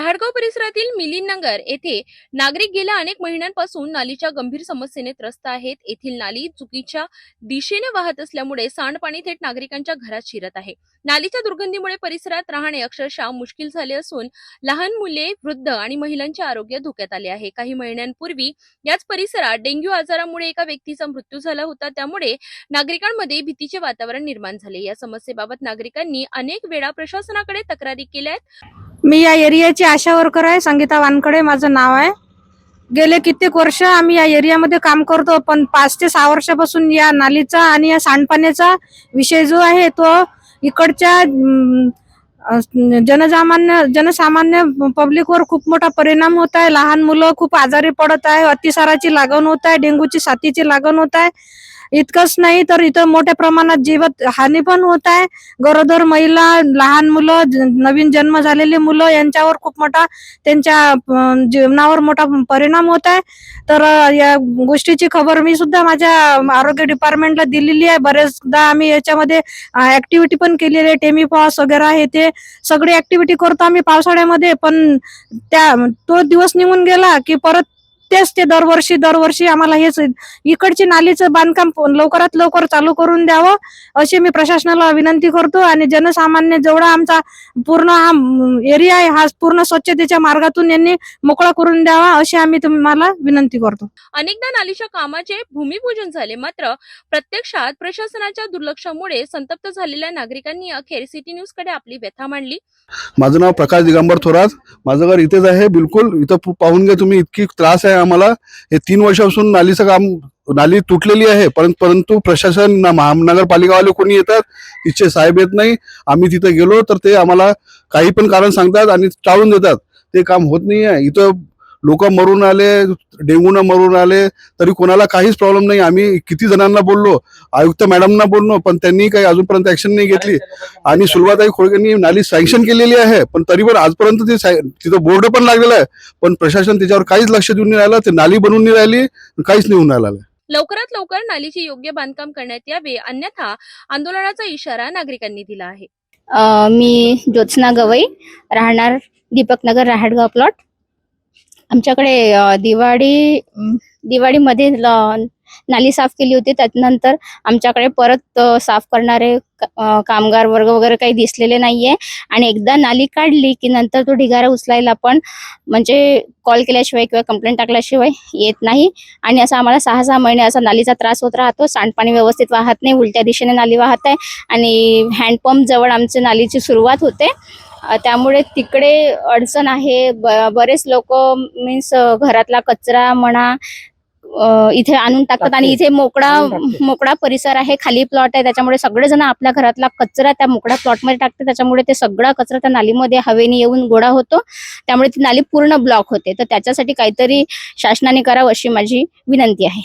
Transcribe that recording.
रहाटगाव परिसरातील मिलिंद नगर येथे नागरिक गेल्या अनेक महिन्यांपासून नालीच्या गंभीर समस्येने त्रस्त आहेत। येथील नाली चुकीच्या दिशेने वाहत असल्यामुळे सांडपाणी थेट नागरिकांच्या घरात शिरत आहे। नालीच्या दुर्गंधीमुळे परिसरात राहणे अक्षरशः मुश्किल झाले असून लहान मुले, वृद्ध आणि महिलांचे आरोग्य धोक्यात आले आहे। काही महिन्यांपूर्वी याच परिसरात डेंग्यू आजारामुळे एका व्यक्तीचा मृत्यू झाला होता, त्यामुळे नागरिकांमध्ये भीतीचे वातावरण निर्माण झाले। या समस्येबाबत नागरिकांनी अनेक वेळा प्रशासनाकडे तक्रारी केल्या आहेत। मी या एरियाची आशा वर्कर आहे। संगीता वानकडे माझं नाव आहे। गेले कित्येक वर्ष आम्ही या एरियामध्ये काम करतो, पण 5 ते 6 वर्षापासून या नालीचा आणि या सांडपाण्याचा विषय जो आहे तो इकडच्या जनसामान्य पब्लिकवर खूप मोठा परिणाम होत आहे। लहान मुलं खूप आजारी पडत आहे, अतिसाराची लागण होत आहे, डेंग्यूची साथीची लागण होत आहे। इतकंच नाही तर इथं मोठ्या प्रमाणात जीवित हानी पण होत आहे। गरोदर महिला, लहान मुलं, नवीन जन्म झालेले मुलं यांच्यावर खूप मोठा त्यांच्या जीवनावर मोठा परिणाम होत आहे। तर या गोष्टीची खबर मी सुद्धा माझ्या आरोग्य डिपार्टमेंटला दिलेली आहे। बरेचदा आम्ही याच्यामध्ये ऍक्टिव्हिटी पण केलेली आहे, टेमीफॉस वगैरे हे ते सगळी ऍक्टिव्हिटी करतो आम्ही पावसाळ्यामध्ये। पण तो दिवस निघून गेला की परत तेच ते दरवर्षी आम्हाला हेच इकडची नालीचं बांधकाम लवकरात लवकर चालू करून द्यावं अशी मी प्रशासनाला विनंती करतो। आणि जनसामान्य जेवढा आमचा पूर्ण हा एरिया आहे, हा पूर्ण स्वच्छतेच्या मार्गातून यांनी मोकळा करून द्यावा अशी आम्ही तुम्हाला विनंती करतो। अनेकदा नालीच्या कामाचे भूमिपूजन झाले, मात्र प्रत्यक्षात प्रशासनाच्या दुर्लक्षामुळे संतप्त झालेल्या नागरिकांनी अखेर सिटी न्यूज कडे आपली व्यथा मांडली। माझं नाव प्रकाश दिगंबर थोरात, माझं घर इथेच आहे। बिलकुल इथं पाहून घ्या तुम्ही, इतकी त्रास आहे आम्हाला। हे 3 वर्षापासून नालीचं काम, नाली तुटलेली आहे, परंतु प्रशासन महानगरपालिकावाले कोणी येतात, तिचे साहेब येत नाही। आम्ही तिथे गेलो तर ते आम्हाला काही पण कारण सांगतात आणि टाळून देतात, ते काम होत नाही आहे। इथं लोक मरून आले, डेंग्यूनं मरून आले, तरी कोणाला काहीच प्रॉब्लेम नाही। आम्ही किती जणांना बोललो, आयुक्त मॅडमना बोललो, पण त्यांनी काही अजूनपर्यंत ऍक्शन नाही घेतली। आणि सुलभाताई खोडकेंनी नाली सँक्शन केलेली आहे, पण तरी पण आजपर्यंत तिथं बोर्ड पण लागलेला आहे, पण प्रशासन त्याच्यावर काहीच लक्ष देऊन नाही राहिलं। ते नाली बनवून नाही राहिली, काहीच नाही होऊन राहिलं। लवकरात लवकर नालीची योग्य बांधकाम करण्यात यावे, अन्यथा आंदोलनाचा इशारा नागरिकांनी दिला आहे। मी ज्योत्स्ना गवई, राहणार दीपक नगर, रहाटगाव प्लॉट। आमच्याकडे दिवाळीमध्ये नाली साफ केली होती, त्यानंतर आमच्याकडे परत साफ करणारे कामगार वर्ग वगैरे काही दिसलेले नाहीये। आणि एकदा नाली काढली की नंतर तो ढिगारा उचलायला पण म्हणजे कॉल केल्याशिवाय किंवा कंप्लेंट टाकल्याशिवाय येत नाही। आणि असं आम्हाला 6-6 महिने असा नालीचा त्रास होत राहतो। सांडपाणी व्यवस्थित वाहत नाही, उलट्या दिशेने नाली वाहत आहे आणि हँडपंप जवळ आमच्या नालीची सुरुवात होते, त्यामुळे तिकडे अडचण आहे। बरेच लोक मीन्स घरातला कचरा म्हणा इथे आणून टाकतात आणि इथे मोकळा परिसर आहे, खाली प्लॉट आहे, त्याच्यामुळे सगळेजण आपल्या घरातला कचरा त्या मोकळ्या प्लॉटमध्ये टाकतात। त्याच्यामुळे ते सगळा कचरा त्या नालीमध्ये हवेने येऊन गोळा होतो, त्यामुळे ती नाली पूर्ण ब्लॉक होते। तर त्याच्यासाठी काहीतरी शासनाने करावं अशी माझी विनंती आहे।